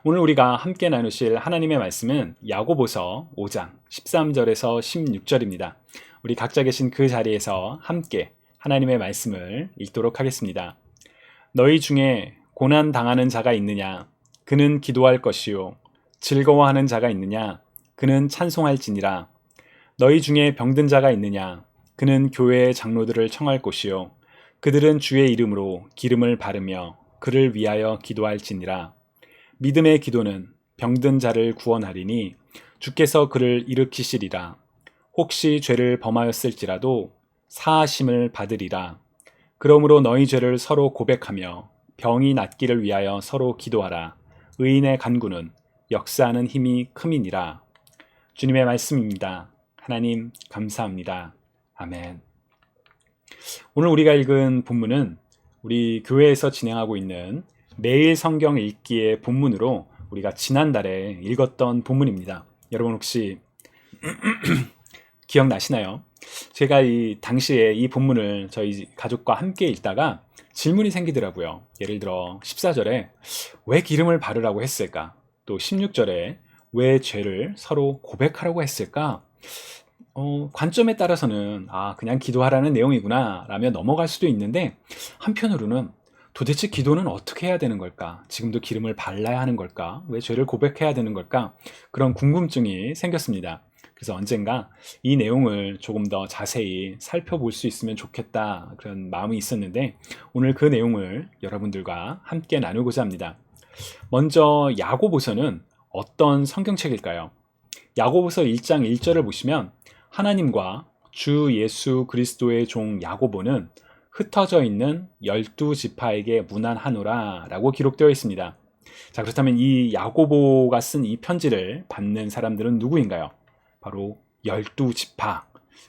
오늘 우리가 함께 나누실 하나님의 말씀은 야고보서 5장 13절에서 16절입니다. 우리 각자 계신 그 자리에서 함께 하나님의 말씀을 읽도록 하겠습니다. 너희 중에 고난 당하는 자가 있느냐? 그는 기도할 것이요. 즐거워하는 자가 있느냐? 그는 찬송할지니라. 너희 중에 병든 자가 있느냐? 그는 교회의 장로들을 청할 것이요. 그들은 주의 이름으로 기름을 바르며 그를 위하여 기도할지니라. 믿음의 기도는 병든 자를 구원하리니 주께서 그를 일으키시리라. 혹시 죄를 범하였을지라도 사하심을 받으리라. 그러므로 너희 죄를 서로 고백하며 병이 낫기를 위하여 서로 기도하라. 의인의 간구는 역사하는 힘이 큼이니라. 주님의 말씀입니다. 하나님 감사합니다. 아멘. 오늘 우리가 읽은 본문은 우리 교회에서 진행하고 있는 매일 성경 읽기의 본문으로 우리가 지난달에 읽었던 본문입니다. 여러분 혹시 기억나시나요? 제가 당시에 이 본문을 저희 가족과 함께 읽다가 질문이 생기더라고요. 예를 들어 14절에 왜 기름을 바르라고 했을까? 또 16절에 왜 죄를 서로 고백하라고 했을까? 관점에 따라서는 그냥 기도하라는 내용이구나 라며 넘어갈 수도 있는데, 한편으로는 도대체 기도는 어떻게 해야 되는 걸까? 지금도 기름을 발라야 하는 걸까? 왜 죄를 고백해야 되는 걸까? 그런 궁금증이 생겼습니다. 그래서 언젠가 이 내용을 조금 더 자세히 살펴볼 수 있으면 좋겠다, 그런 마음이 있었는데 오늘 그 내용을 여러분들과 함께 나누고자 합니다. 먼저 야고보서는 어떤 성경책일까요? 야고보서 1장 1절을 보시면 하나님과 주 예수 그리스도의 종 야고보는 흩어져 있는 12지파에게 문안하노라 라고 기록되어 있습니다. 자, 그렇다면 이 야고보가 쓴 이 편지를 받는 사람들은 누구인가요? 바로 12지파.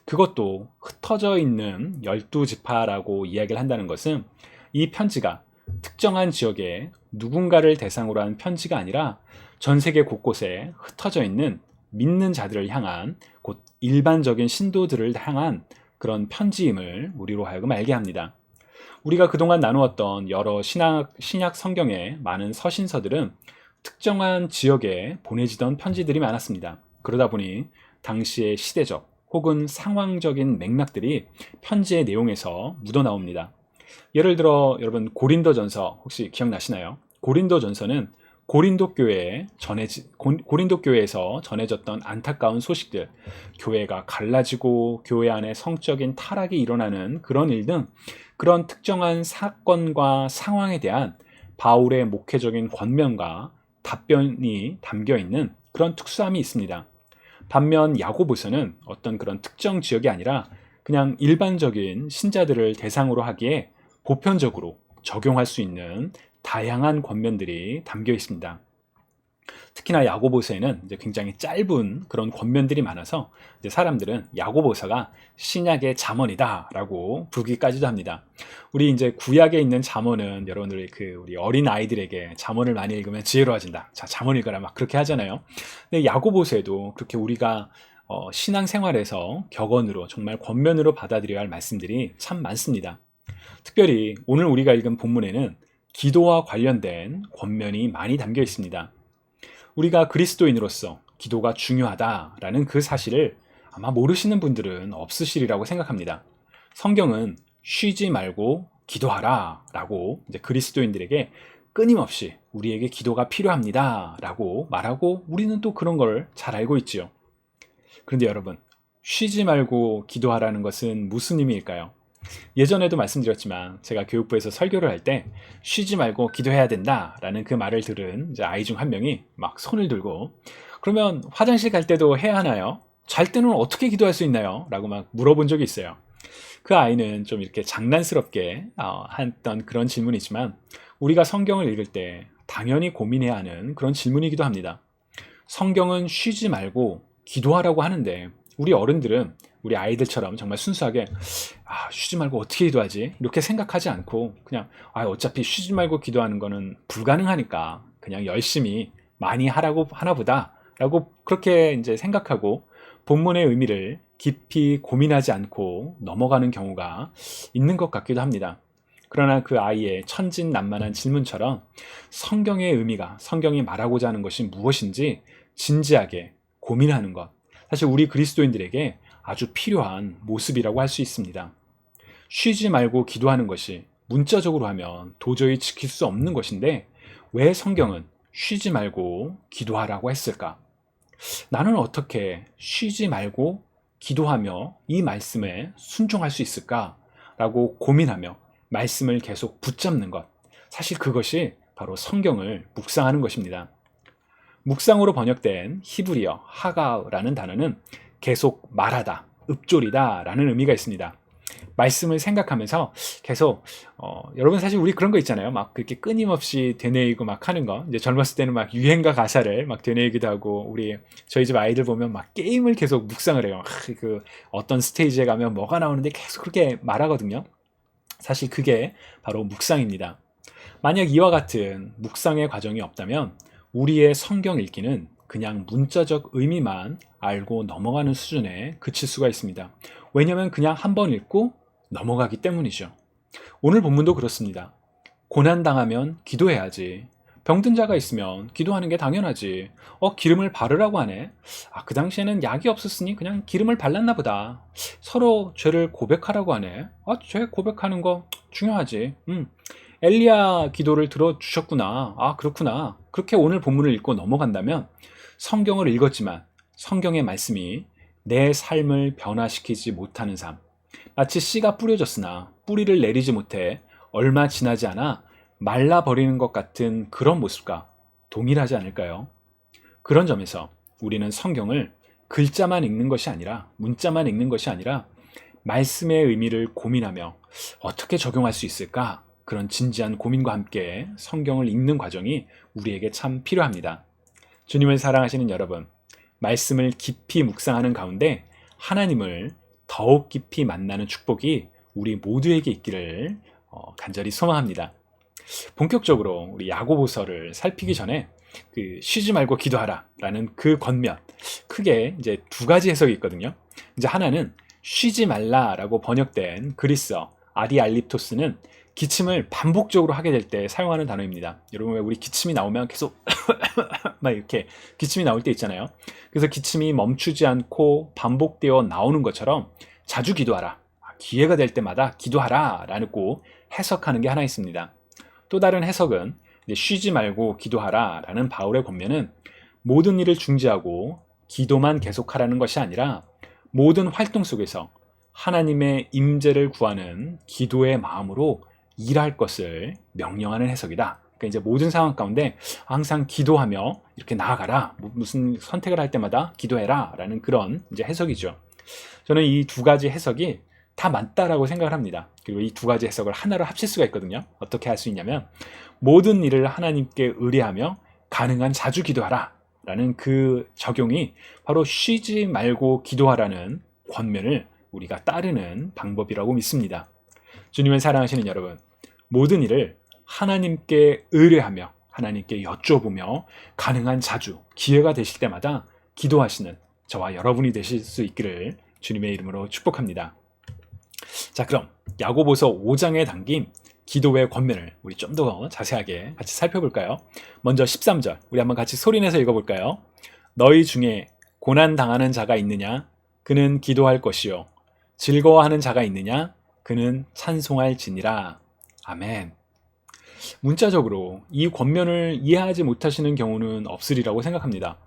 그것도 흩어져 있는 12지파라고 이야기를 한다는 것은 이 편지가 특정한 지역에 누군가를 대상으로 한 편지가 아니라 전 세계 곳곳에 흩어져 있는 믿는 자들을 향한, 곧 일반적인 신도들을 향한 그런 편지임을 우리로 하여금 알게 합니다. 우리가 그동안 나누었던 여러 신약 성경의 많은 서신서들은 특정한 지역에 보내지던 편지들이 많았습니다. 그러다 보니 당시의 시대적 혹은 상황적인 맥락들이 편지의 내용에서 묻어나옵니다. 예를 들어 여러분 고린도전서 혹시 기억나시나요? 고린도전서는 고린도 교회에서 전해졌던 안타까운 소식들, 교회가 갈라지고 교회 안에 성적인 타락이 일어나는 그런 일 등 그런 특정한 사건과 상황에 대한 바울의 목회적인 권면과 답변이 담겨 있는 그런 특수함이 있습니다. 반면 야고보서는 어떤 그런 특정 지역이 아니라 그냥 일반적인 신자들을 대상으로 하기에 보편적으로 적용할 수 있는 다양한 권면들이 담겨 있습니다. 특히나 야고보서에는 이제 굉장히 짧은 그런 권면들이 많아서 이제 사람들은 야고보서가 신약의 잠언이다라고 부르기까지도 합니다. 우리 이제 구약에 있는 잠언은 여러분들이 우리 어린 아이들에게 잠언을 많이 읽으면 지혜로워진다. 자, 잠언 읽어라 막 그렇게 하잖아요. 근데 야고보서에도 그렇게 우리가 신앙생활에서 격언으로 정말 권면으로 받아들여야 할 말씀들이 참 많습니다. 특별히 오늘 우리가 읽은 본문에는 기도와 관련된 권면이 많이 담겨 있습니다. 우리가 그리스도인으로서 기도가 중요하다라는 그 사실을 아마 모르시는 분들은 없으시리라고 생각합니다. 성경은 쉬지 말고 기도하라 라고 이제 그리스도인들에게 끊임없이 우리에게 기도가 필요합니다 라고 말하고, 우리는 또 그런 걸 잘 알고 있지요. 그런데 여러분, 쉬지 말고 기도하라는 것은 무슨 의미일까요? 예전에도 말씀드렸지만 제가 교육부에서 설교를 할 때 쉬지 말고 기도해야 된다라는 그 말을 들은 이제 아이 중 한 명이 막 손을 들고, 그러면 화장실 갈 때도 해야 하나요? 잘 때는 어떻게 기도할 수 있나요? 라고 막 물어본 적이 있어요. 그 아이는 좀 이렇게 장난스럽게 했던 그런 질문이지만 우리가 성경을 읽을 때 당연히 고민해야 하는 그런 질문이기도 합니다. 성경은 쉬지 말고 기도하라고 하는데 우리 어른들은 우리 아이들처럼 정말 순수하게 쉬지 말고 어떻게 기도하지? 이렇게 생각하지 않고 그냥 어차피 쉬지 말고 기도하는 거는 불가능하니까 그냥 열심히 많이 하라고 하나 보다 라고 그렇게 이제 생각하고 본문의 의미를 깊이 고민하지 않고 넘어가는 경우가 있는 것 같기도 합니다. 그러나 그 아이의 천진난만한 질문처럼 성경의 의미가, 성경이 말하고자 하는 것이 무엇인지 진지하게 고민하는 것, 사실 우리 그리스도인들에게 아주 필요한 모습이라고 할 수 있습니다. 쉬지 말고 기도하는 것이 문자적으로 하면 도저히 지킬 수 없는 것인데 왜 성경은 쉬지 말고 기도하라고 했을까? 나는 어떻게 쉬지 말고 기도하며 이 말씀에 순종할 수 있을까? 라고 고민하며 말씀을 계속 붙잡는 것. 사실 그것이 바로 성경을 묵상하는 것입니다. 묵상으로 번역된 히브리어 하가라는 단어는 계속 말하다, 읊조리다 라는 의미가 있습니다. 말씀을 생각하면서 계속 여러분 사실 우리 그런 거 있잖아요. 막 그렇게 끊임없이 되뇌이고 막 하는 거. 이제 젊었을 때는 막 유행가 가사를 막 되뇌이기도 하고 우리 저희 집 아이들 보면 막 게임을 계속 묵상을 해요. 그 어떤 스테이지에 가면 뭐가 나오는데 계속 그렇게 말하거든요. 사실 그게 바로 묵상입니다. 만약 이와 같은 묵상의 과정이 없다면 우리의 성경 읽기는 그냥 문자적 의미만 알고 넘어가는 수준에 그칠 수가 있습니다. 왜냐하면 그냥 한 번 읽고 넘어가기 때문이죠. 오늘 본문도 그렇습니다. 고난당하면 기도해야지. 병든 자가 있으면 기도하는 게 당연하지. 기름을 바르라고 하네. 그 당시에는 약이 없었으니 그냥 기름을 발랐나 보다. 서로 죄를 고백하라고 하네. 죄 고백하는 거 중요하지. 엘리야 기도를 들어주셨구나. 그렇구나. 그렇게 오늘 본문을 읽고 넘어간다면 성경을 읽었지만 성경의 말씀이 내 삶을 변화시키지 못하는 삶, 마치 씨가 뿌려졌으나 뿌리를 내리지 못해 얼마 지나지 않아 말라버리는 것 같은 그런 모습과 동일하지 않을까요? 그런 점에서 우리는 성경을 글자만 읽는 것이 아니라, 문자만 읽는 것이 아니라 말씀의 의미를 고민하며 어떻게 적용할 수 있을까? 그런 진지한 고민과 함께 성경을 읽는 과정이 우리에게 참 필요합니다. 주님을 사랑하시는 여러분, 말씀을 깊이 묵상하는 가운데 하나님을 더욱 깊이 만나는 축복이 우리 모두에게 있기를 간절히 소망합니다. 본격적으로 우리 야고보서를 살피기 전에 그 쉬지 말고 기도하라 라는 그 권면, 크게 이제 두 가지 해석이 있거든요. 이제 하나는 쉬지 말라라고 번역된 그리스어 아리알립토스는 기침을 반복적으로 하게 될 때 사용하는 단어입니다. 여러분 왜 우리 기침이 나오면 계속 막 이렇게 기침이 나올 때 있잖아요. 그래서 기침이 멈추지 않고 반복되어 나오는 것처럼 자주 기도하라, 기회가 될 때마다 기도하라 라고 해석하는 게 하나 있습니다. 또 다른 해석은 쉬지 말고 기도하라 라는 바울의 권면은 모든 일을 중지하고 기도만 계속하라는 것이 아니라 모든 활동 속에서 하나님의 임재를 구하는 기도의 마음으로 일할 것을 명령하는 해석이다. 그러니까 이제 모든 상황 가운데 항상 기도하며 이렇게 나아가라. 무슨 선택을 할 때마다 기도해라 라는 그런 이제 해석이죠. 저는 이 두 가지 해석이 다 맞다라고 생각을 합니다. 그리고 이 두 가지 해석을 하나로 합칠 수가 있거든요. 어떻게 할 수 있냐면 모든 일을 하나님께 의뢰하며 가능한 자주 기도하라 라는 그 적용이 바로 쉬지 말고 기도하라는 권면을 우리가 따르는 방법이라고 믿습니다. 주님을 사랑하시는 여러분, 모든 일을 하나님께 의뢰하며 하나님께 여쭤보며 가능한 자주 기회가 되실 때마다 기도하시는 저와 여러분이 되실 수 있기를 주님의 이름으로 축복합니다. 자, 그럼 야고보서 5장에 담긴 기도의 권면을 우리 좀 더 자세하게 같이 살펴볼까요? 먼저 13절 우리 한번 같이 소리내서 읽어볼까요? 너희 중에 고난당하는 자가 있느냐? 그는 기도할 것이요 즐거워하는 자가 있느냐? 그는 찬송할지니라. 아멘. 문자적으로 이 권면을 이해하지 못하시는 경우는 없으리라고 생각합니다.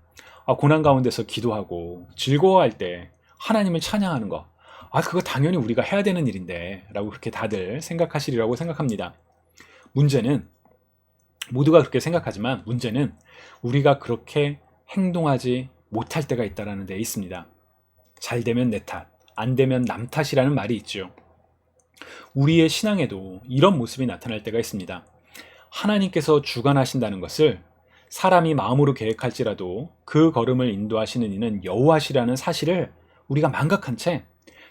고난 가운데서 기도하고 즐거워할 때 하나님을 찬양하는 거, 그거 당연히 우리가 해야 되는 일인데 라고 그렇게 다들 생각하시리라고 생각합니다. 문제는 모두가 그렇게 생각하지만 문제는 우리가 그렇게 행동하지 못할 때가 있다는 데 있습니다. 잘 되면 내 탓, 안 되면 남 탓이라는 말이 있죠. 우리의 신앙에도 이런 모습이 나타날 때가 있습니다. 하나님께서 주관하신다는 것을 사람이 마음으로 계획할지라도 그 걸음을 인도하시는 이는 여호와시라는 사실을 우리가 망각한 채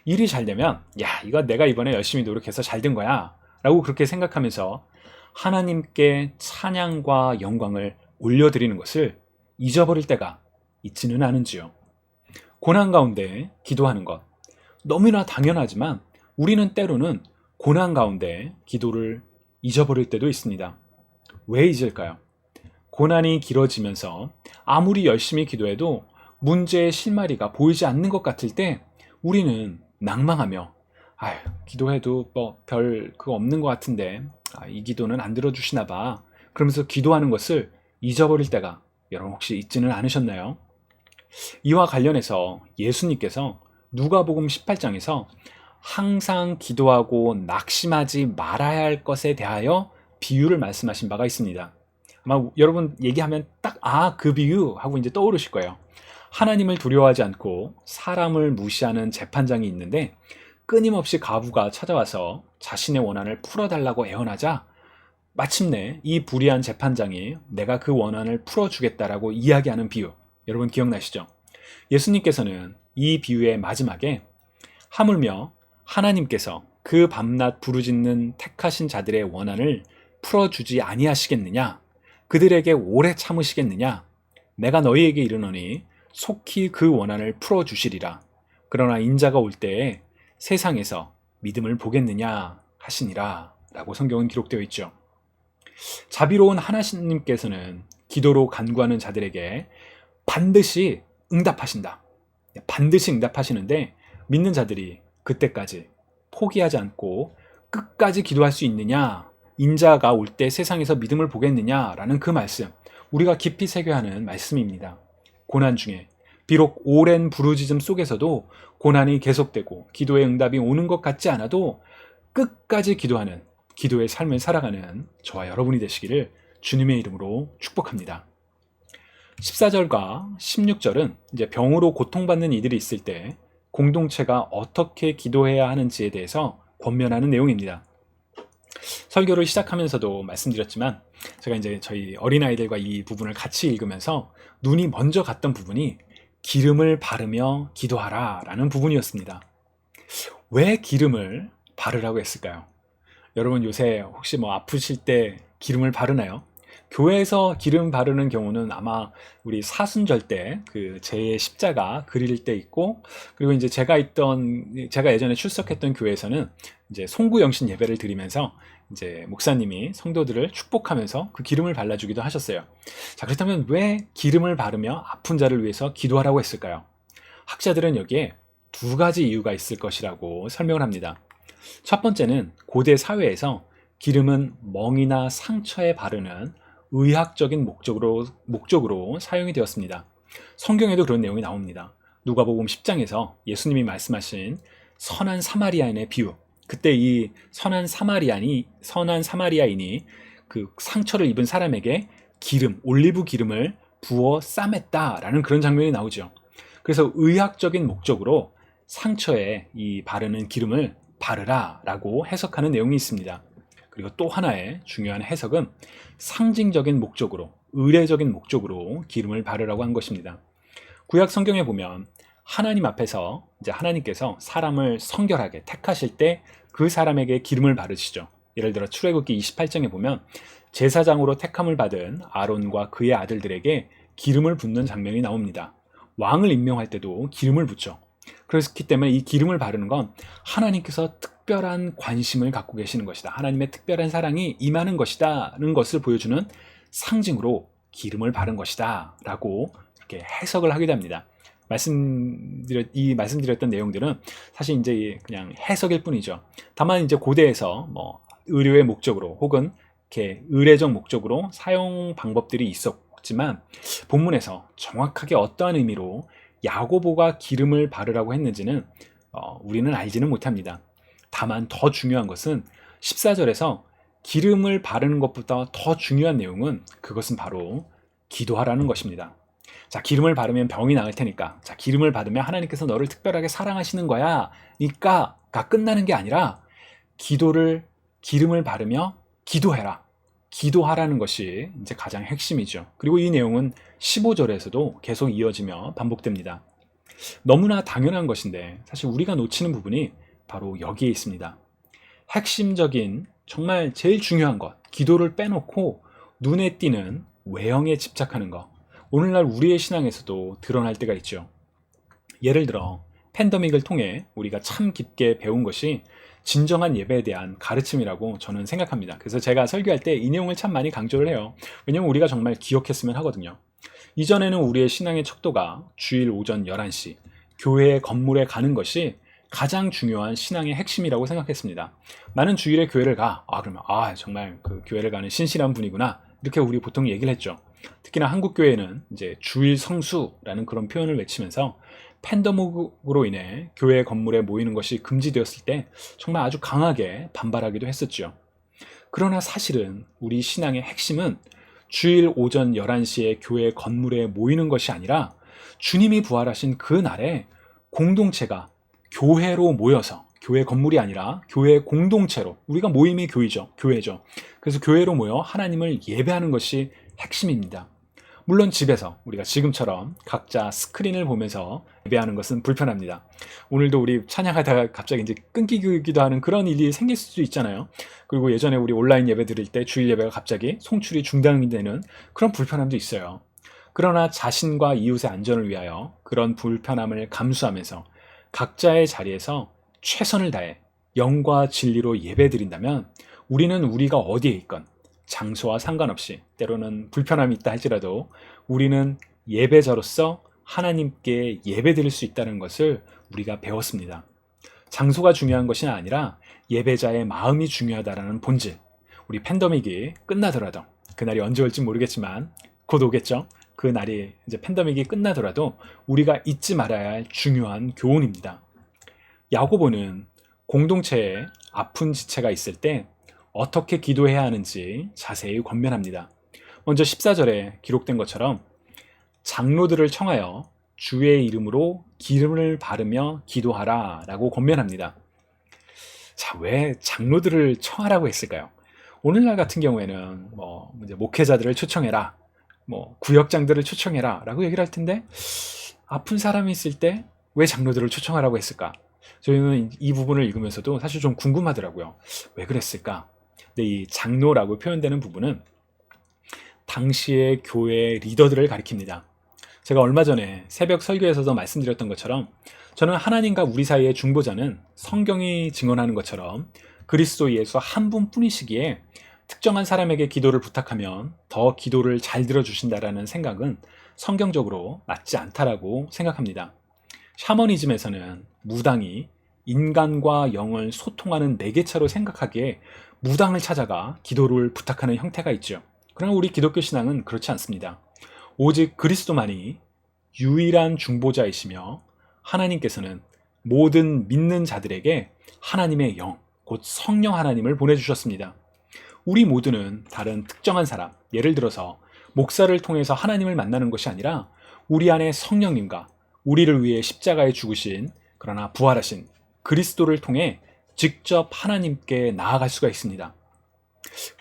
일이 잘 되면 이거 내가 이번에 열심히 노력해서 잘 된 거야 라고 그렇게 생각하면서 하나님께 찬양과 영광을 올려드리는 것을 잊어버릴 때가 있지는 않은지요. 고난 가운데 기도하는 것 너무나 당연하지만 우리는 때로는 고난 가운데 기도를 잊어버릴 때도 있습니다. 왜 잊을까요? 고난이 길어지면서 아무리 열심히 기도해도 문제의 실마리가 보이지 않는 것 같을 때 우리는 낭망하며 아휴, 기도해도 뭐 별 그거 없는 것 같은데 이 기도는 안 들어주시나 봐. 그러면서 기도하는 것을 잊어버릴 때가 여러분 혹시 있지는 않으셨나요? 이와 관련해서 예수님께서 누가복음 18장에서 항상 기도하고 낙심하지 말아야 할 것에 대하여 비유를 말씀하신 바가 있습니다. 아마 여러분 얘기하면 딱 그 비유 하고 이제 떠오르실 거예요. 하나님을 두려워하지 않고 사람을 무시하는 재판장이 있는데 끊임없이 과부가 찾아와서 자신의 원한을 풀어달라고 애원하자 마침내 이 불의한 재판장이 내가 그 원한을 풀어주겠다라고 이야기하는 비유, 여러분 기억나시죠? 예수님께서는 이 비유의 마지막에 하물며 하나님께서 그 밤낮 부르짖는 택하신 자들의 원한을 풀어주지 아니하시겠느냐? 그들에게 오래 참으시겠느냐? 내가 너희에게 이르노니 속히 그 원한을 풀어주시리라. 그러나 인자가 올 때에 세상에서 믿음을 보겠느냐 하시니라 라고 성경은 기록되어 있죠. 자비로운 하나님께서는 기도로 간구하는 자들에게 반드시 응답하신다. 반드시 응답하시는데 믿는 자들이 그때까지 포기하지 않고 끝까지 기도할 수 있느냐, 인자가 올 때 세상에서 믿음을 보겠느냐라는 그 말씀, 우리가 깊이 새겨야 하는 말씀입니다. 고난 중에 비록 오랜 부르짖음 속에서도 고난이 계속되고 기도의 응답이 오는 것 같지 않아도 끝까지 기도하는 기도의 삶을 살아가는 저와 여러분이 되시기를 주님의 이름으로 축복합니다. 14절과 16절은 이제 병으로 고통받는 이들이 있을 때 공동체가 어떻게 기도해야 하는지에 대해서 권면하는 내용입니다. 설교를 시작하면서도 말씀드렸지만 제가 이제 저희 어린아이들과 이 부분을 같이 읽으면서 눈이 먼저 갔던 부분이 기름을 바르며 기도하라 라는 부분이었습니다. 왜 기름을 바르라고 했을까요? 여러분 요새 혹시 뭐 아프실 때 기름을 바르나요? 교회에서 기름 바르는 경우는 아마 우리 사순절 때 그 제 십자가 그릴 때 있고, 그리고 이제 제가 예전에 출석했던 교회에서는 이제 송구영신 예배를 드리면서 이제 목사님이 성도들을 축복하면서 그 기름을 발라주기도 하셨어요. 자, 그렇다면 왜 기름을 바르며 아픈 자를 위해서 기도하라고 했을까요? 학자들은 여기에 두 가지 이유가 있을 것이라고 설명을 합니다. 첫 번째는 고대 사회에서 기름은 멍이나 상처에 바르는 의학적인 목적으로 사용이 되었습니다. 성경에도 그런 내용이 나옵니다. 누가복음 10장에서 예수님이 말씀하신 선한 사마리아인의 비유, 그때 이 선한 사마리아인이 그 상처를 입은 사람에게 올리브 기름을 부어 싸맸다라는 그런 장면이 나오죠. 그래서 의학적인 목적으로 상처에 이 바르는 기름을 바르라라고 해석하는 내용이 있습니다. 그리고 또 하나의 중요한 해석은 상징적인 목적으로, 의례적인 목적으로 기름을 바르라고 한 것입니다. 구약 성경에 보면 하나님 앞에서 이제 하나님께서 사람을 성결하게 택하실 때 그 사람에게 기름을 바르시죠. 예를 들어 출애굽기 28장에 보면 제사장으로 택함을 받은 아론과 그의 아들들에게 기름을 붓는 장면이 나옵니다. 왕을 임명할 때도 기름을 붓죠. 그렇기 때문에 이 기름을 바르는 건 하나님께서 특별한 관심을 갖고 계시는 것이다, 하나님의 특별한 사랑이 임하는 것이다는 것을 보여주는 상징으로 기름을 바른 것이다 라고 이렇게 해석을 하게 됩니다. 말씀드렸던 내용들은 사실 이제 그냥 해석일 뿐이죠. 다만 이제 고대에서 뭐 의료의 목적으로 혹은 이렇게 의례적 목적으로 사용 방법들이 있었지만 본문에서 정확하게 어떠한 의미로 야고보가 기름을 바르라고 했는지는 우리는 알지는 못합니다. 다만 더 중요한 것은 14절에서 기름을 바르는 것보다 더 중요한 내용은 그것은 바로 기도하라는 것입니다. 자, 기름을 바르면 병이 나을 테니까, 자, 기름을 받으면 하나님께서 너를 특별하게 사랑하시는 거야 니까가 끝나는 게 아니라 기름을 바르며 기도해라, 기도하라는 것이 이제 가장 핵심이죠. 그리고 이 내용은 15절에서도 계속 이어지며 반복됩니다. 너무나 당연한 것인데 사실 우리가 놓치는 부분이 바로 여기에 있습니다. 핵심적인 정말 제일 중요한 것, 기도를 빼놓고 눈에 띄는 외형에 집착하는 것, 오늘날 우리의 신앙에서도 드러날 때가 있죠. 예를 들어 팬데믹을 통해 우리가 참 깊게 배운 것이 진정한 예배에 대한 가르침이라고 저는 생각합니다. 그래서 제가 설교할 때 이 내용을 참 많이 강조를 해요. 왜냐면 우리가 정말 기억했으면 하거든요. 이전에는 우리의 신앙의 척도가 주일 오전 11시 교회 건물에 가는 것이 가장 중요한 신앙의 핵심이라고 생각했습니다. 나는 주일에 교회를 가. 그러면 정말 그 교회를 가는 신실한 분이구나. 이렇게 우리 보통 얘기를 했죠. 특히나 한국 교회는 이제 주일 성수라는 그런 표현을 외치면서 팬데믹으로 인해 교회 건물에 모이는 것이 금지되었을 때 정말 아주 강하게 반발하기도 했었죠. 그러나 사실은 우리 신앙의 핵심은 주일 오전 11시에 교회 건물에 모이는 것이 아니라 주님이 부활하신 그 날에 공동체가 교회로 모여서, 교회 건물이 아니라 교회 공동체로, 우리가 모임이 교회죠. 그래서 교회로 모여 하나님을 예배하는 것이 핵심입니다. 물론 집에서 우리가 지금처럼 각자 스크린을 보면서 예배하는 것은 불편합니다. 오늘도 우리 찬양하다가 갑자기 이제 끊기기도 하는 그런 일이 생길 수도 있잖아요. 그리고 예전에 우리 온라인 예배 드릴 때 주일 예배가 갑자기 송출이 중단이 되는 그런 불편함도 있어요. 그러나 자신과 이웃의 안전을 위하여 그런 불편함을 감수하면서 각자의 자리에서 최선을 다해 영과 진리로 예배 드린다면 우리는 우리가 어디에 있건 장소와 상관없이, 때로는 불편함이 있다 할지라도 우리는 예배자로서 하나님께 예배 드릴 수 있다는 것을 우리가 배웠습니다. 장소가 중요한 것이 아니라 예배자의 마음이 중요하다는 본질. 우리 팬데믹이 끝나더라도, 그날이 언제 올지 모르겠지만 곧 오겠죠. 그 날이 이제 팬데믹이 끝나더라도 우리가 잊지 말아야 할 중요한 교훈입니다. 야고보는 공동체에 아픈 지체가 있을 때 어떻게 기도해야 하는지 자세히 권면합니다. 먼저 14절에 기록된 것처럼 장로들을 청하여 주의 이름으로 기름을 바르며 기도하라 라고 권면합니다. 자, 왜 장로들을 청하라고 했을까요? 오늘날 같은 경우에는 이제 목회자들을 초청해라, 구역장들을 초청해라 라고 얘기를 할 텐데, 아픈 사람이 있을 때 왜 장로들을 초청하라고 했을까? 저희는 이 부분을 읽으면서도 사실 좀 궁금하더라고요. 왜 그랬을까? 근데 이 장로라고 표현되는 부분은 당시의 교회 리더들을 가리킵니다. 제가 얼마 전에 새벽 설교에서도 말씀드렸던 것처럼 저는 하나님과 우리 사이의 중보자는 성경이 증언하는 것처럼 그리스도 예수 한 분뿐이시기에 특정한 사람에게 기도를 부탁하면 더 기도를 잘 들어주신다라는 생각은 성경적으로 맞지 않다라고 생각합니다. 샤머니즘에서는 무당이 인간과 영을 소통하는 매개체로 생각하기에 무당을 찾아가 기도를 부탁하는 형태가 있죠. 그러나 우리 기독교 신앙은 그렇지 않습니다. 오직 그리스도만이 유일한 중보자이시며 하나님께서는 모든 믿는 자들에게 하나님의 영, 곧 성령 하나님을 보내주셨습니다. 우리 모두는 다른 특정한 사람, 예를 들어서 목사를 통해서 하나님을 만나는 것이 아니라 우리 안에 성령님과 우리를 위해 십자가에 죽으신, 그러나 부활하신 그리스도를 통해 직접 하나님께 나아갈 수가 있습니다.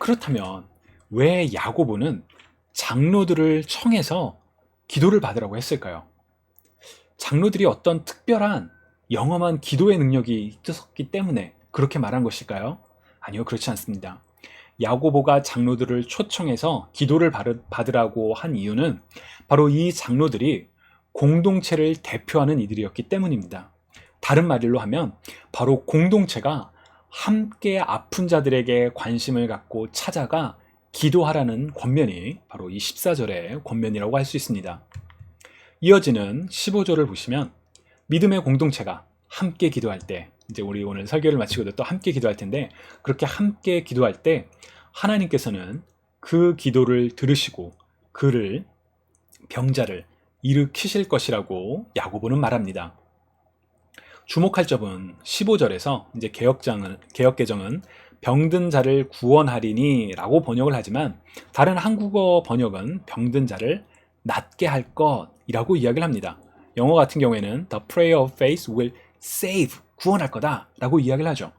그렇다면 왜 야고보는 장로들을 청해서 기도를 받으라고 했을까요? 장로들이 어떤 특별한 영험한 기도의 능력이 있었기 때문에 그렇게 말한 것일까요? 아니요, 그렇지 않습니다. 야고보가 장로들을 초청해서 기도를 받으라고 한 이유는 바로 이 장로들이 공동체를 대표하는 이들이었기 때문입니다. 다른 말로 하면 바로 공동체가 함께 아픈 자들에게 관심을 갖고 찾아가 기도하라는 권면이 바로 이 14절의 권면이라고 할 수 있습니다. 이어지는 15절을 보시면 믿음의 공동체가 함께 기도할 때, 이제 우리 오늘 설교를 마치고도 또 함께 기도할 텐데, 그렇게 함께 기도할 때 하나님께서는 그 기도를 들으시고 그를, 병자를 일으키실 것이라고 야고보는 말합니다. 주목할 점은 15절에서 이제 개역개정은 병든 자를 구원하리니 라고 번역을 하지만 다른 한국어 번역은 병든 자를 낫게 할 것이라고 이야기를 합니다. 영어 같은 경우에는 The prayer of faith will save, 구원할 거다 라고 이야기를 하죠.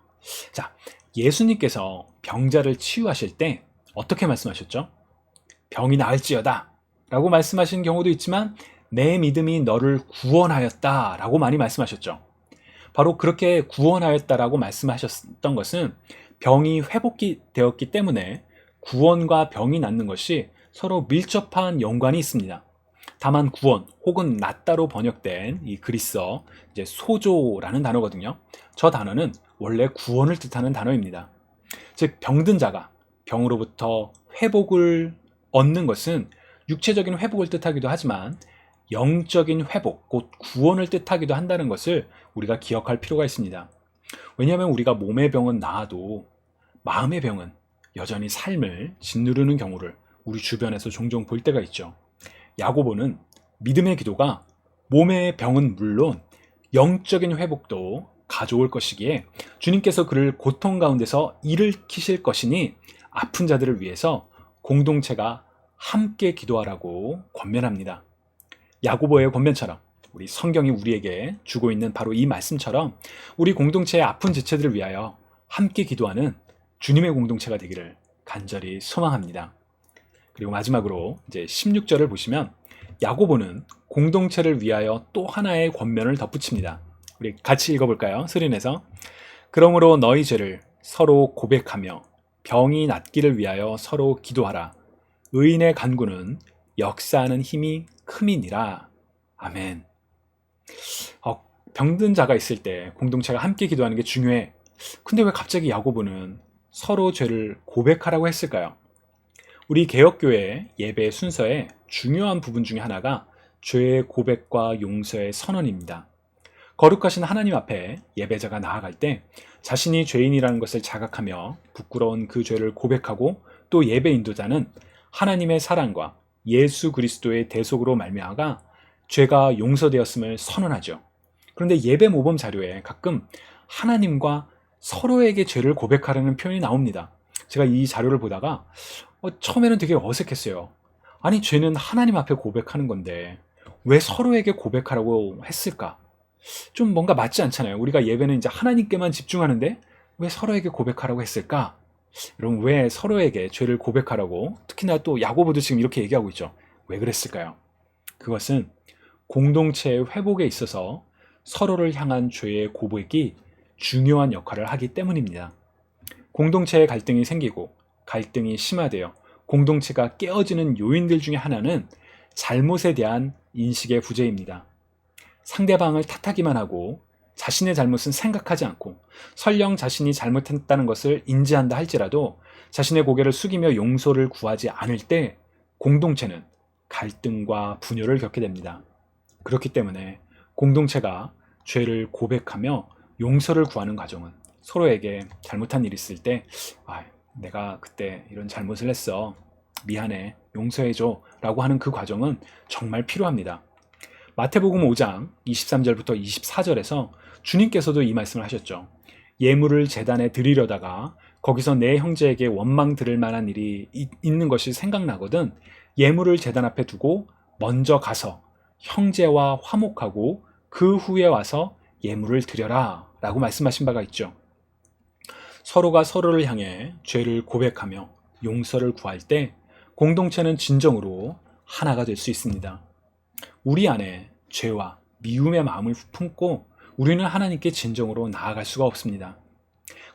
자, 예수님께서 병자를 치유하실 때 어떻게 말씀하셨죠? 병이 나을지어다 라고 말씀하신 경우도 있지만 내 믿음이 너를 구원하였다 라고 많이 말씀하셨죠. 바로 그렇게 구원하였다라고 말씀하셨던 것은 병이 회복이 되었기 때문에 구원과 병이 낫는 것이 서로 밀접한 연관이 있습니다. 다만 구원 혹은 낫다로 번역된 이 그리스어 이제 소조라는 단어거든요. 저 단어는 원래 구원을 뜻하는 단어입니다. 즉 병든 자가 병으로부터 회복을 얻는 것은 육체적인 회복을 뜻하기도 하지만 영적인 회복, 곧 구원을 뜻하기도 한다는 것을 우리가 기억할 필요가 있습니다. 왜냐하면 우리가 몸의 병은 나아도 마음의 병은 여전히 삶을 짓누르는 경우를 우리 주변에서 종종 볼 때가 있죠. 야고보는 믿음의 기도가 몸의 병은 물론 영적인 회복도 가져올 것이기에 주님께서 그를 고통 가운데서 일으키실 것이니 아픈 자들을 위해서 공동체가 함께 기도하라고 권면합니다. 야고보의 권면처럼 우리 성경이 우리에게 주고 있는 바로 이 말씀처럼 우리 공동체의 아픈 지체들을 위하여 함께 기도하는 주님의 공동체가 되기를 간절히 소망합니다. 그리고 마지막으로 이제 16절을 보시면 야고보는 공동체를 위하여 또 하나의 권면을 덧붙입니다. 우리 같이 읽어볼까요? 소리내서. 그러므로 너희 죄를 서로 고백하며 병이 낫기를 위하여 서로 기도하라. 의인의 간구는 역사하는 힘이 큼이니라. 아멘. 병든 자가 있을 때 공동체가 함께 기도하는 게 중요해. 근데 왜 갑자기 야고보는 서로 죄를 고백하라고 했을까요? 우리 개혁교회 예배 순서의 중요한 부분 중에 하나가 죄의 고백과 용서의 선언입니다. 거룩하신 하나님 앞에 예배자가 나아갈 때 자신이 죄인이라는 것을 자각하며 부끄러운 그 죄를 고백하고 또 예배 인도자는 하나님의 사랑과 예수 그리스도의 대속으로 말미암아 죄가 용서되었음을 선언하죠. 그런데 예배 모범 자료에 가끔 하나님과 서로에게 죄를 고백하라는 표현이 나옵니다. 제가 이 자료를 보다가 처음에는 되게 어색했어요. 아니, 죄는 하나님 앞에 고백하는 건데 왜 서로에게 고백하라고 했을까? 좀 뭔가 맞지 않잖아요. 우리가 예배는 이제 하나님께만 집중하는데 왜 서로에게 고백하라고 했을까? 여러분, 왜 서로에게 죄를 고백하라고, 특히나 또 야고보도 지금 이렇게 얘기하고 있죠. 왜 그랬을까요? 그것은 공동체의 회복에 있어서 서로를 향한 죄의 고백이 중요한 역할을 하기 때문입니다. 공동체의 갈등이 생기고 갈등이 심화되어 공동체가 깨어지는 요인들 중에 하나는 잘못에 대한 인식의 부재입니다. 상대방을 탓하기만 하고 자신의 잘못은 생각하지 않고 설령 자신이 잘못했다는 것을 인지한다 할지라도 자신의 고개를 숙이며 용서를 구하지 않을 때 공동체는 갈등과 분열을 겪게 됩니다. 그렇기 때문에 공동체가 죄를 고백하며 용서를 구하는 과정은 서로에게 잘못한 일이 있을 때 내가 그때 이런 잘못을 했어. 미안해. 용서해줘. 라고 하는 그 과정은 정말 필요합니다. 마태복음 5장 23절부터 24절에서 주님께서도 이 말씀을 하셨죠. 예물을 제단에 드리려다가 거기서 내 형제에게 원망 들을 만한 일이 있는 것이 생각나거든 예물을 제단 앞에 두고 먼저 가서 형제와 화목하고 그 후에 와서 예물을 드려라 라고 말씀하신 바가 있죠. 서로가 서로를 향해 죄를 고백하며 용서를 구할 때 공동체는 진정으로 하나가 될 수 있습니다. 우리 안에 죄와 미움의 마음을 품고 우리는 하나님께 진정으로 나아갈 수가 없습니다.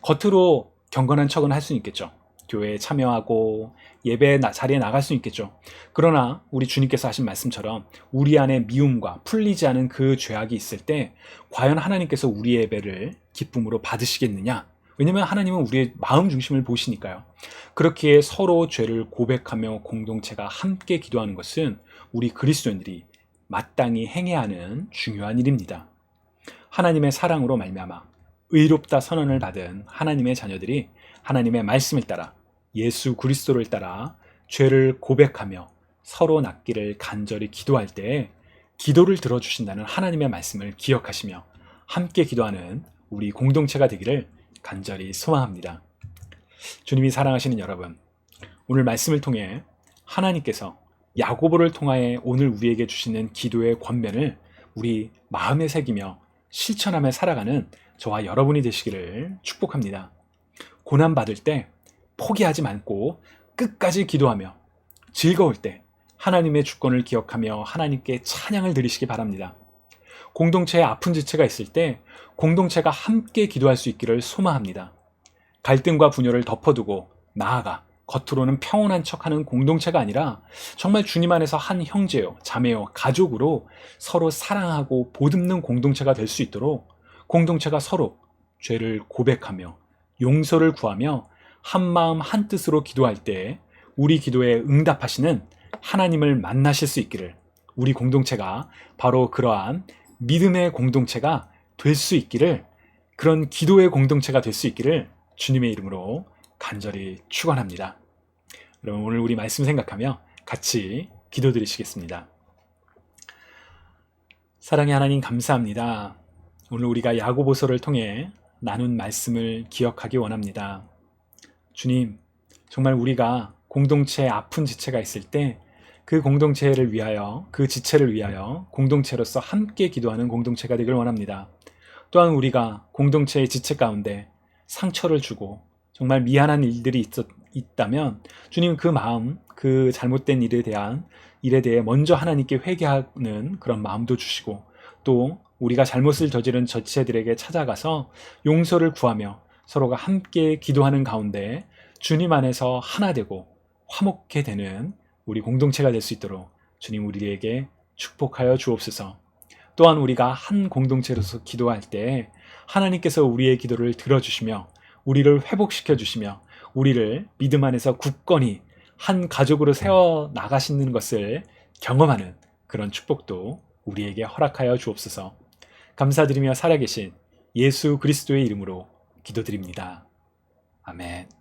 겉으로 경건한 척은 할 수 있겠죠. 교회에 참여하고 예배 자리에 나갈 수 있겠죠. 그러나 우리 주님께서 하신 말씀처럼 우리 안에 미움과 풀리지 않은 그 죄악이 있을 때 과연 하나님께서 우리의 예배를 기쁨으로 받으시겠느냐? 왜냐하면 하나님은 우리의 마음 중심을 보시니까요. 그렇기에 서로 죄를 고백하며 공동체가 함께 기도하는 것은 우리 그리스도인들이 마땅히 행해야 하는 중요한 일입니다. 하나님의 사랑으로 말미암아 의롭다 선언을 받은 하나님의 자녀들이 하나님의 말씀을 따라 예수 그리스도를 따라 죄를 고백하며 서로 낫기를 간절히 기도할 때 기도를 들어주신다는 하나님의 말씀을 기억하시며 함께 기도하는 우리 공동체가 되기를 간절히 소망합니다. 주님이 사랑하시는 여러분, 오늘 말씀을 통해 하나님께서 야고보를 통하여 오늘 우리에게 주시는 기도의 권면을 우리 마음에 새기며 실천하며 살아가는 저와 여러분이 되시기를 축복합니다. 고난받을 때 포기하지 않고 끝까지 기도하며 즐거울 때 하나님의 주권을 기억하며 하나님께 찬양을 드리시기 바랍니다. 공동체에 아픈 지체가 있을 때 공동체가 함께 기도할 수 있기를 소망합니다. 갈등과 분열을 덮어두고 나아가 겉으로는 평온한 척하는 공동체가 아니라 정말 주님 안에서 한 형제요, 자매요, 가족으로 서로 사랑하고 보듬는 공동체가 될 수 있도록 공동체가 서로 죄를 고백하며 용서를 구하며 한 마음 한 뜻으로 기도할 때 우리 기도에 응답하시는 하나님을 만나실 수 있기를, 우리 공동체가 바로 그러한 믿음의 공동체가 될 수 있기를, 그런 기도의 공동체가 될 수 있기를 주님의 이름으로 간절히 축원합니다. 여러분, 오늘 우리 말씀 생각하며 같이 기도드리시겠습니다. 사랑의 하나님, 감사합니다. 오늘 우리가 야고보서를 통해 나눈 말씀을 기억하기 원합니다. 주님, 정말 우리가 공동체에 아픈 지체가 있을 때 그 공동체를 위하여, 그 지체를 위하여 공동체로서 함께 기도하는 공동체가 되길 원합니다. 또한 우리가 공동체의 지체 가운데 상처를 주고 정말 미안한 일들이 있다면 주님, 그 마음, 그 잘못된 일에 대해 먼저 하나님께 회개하는 그런 마음도 주시고, 또 우리가 잘못을 저지른 지체들에게 찾아가서 용서를 구하며 서로가 함께 기도하는 가운데 주님 안에서 하나 되고 화목해 되는 우리 공동체가 될 수 있도록 주님, 우리에게 축복하여 주옵소서. 또한 우리가 한 공동체로서 기도할 때 하나님께서 우리의 기도를 들어주시며 우리를 회복시켜 주시며 우리를 믿음 안에서 굳건히 한 가족으로 세워 나가시는 것을 경험하는 그런 축복도 우리에게 허락하여 주옵소서. 감사드리며 살아계신 예수 그리스도의 이름으로 기도드립니다. 아멘.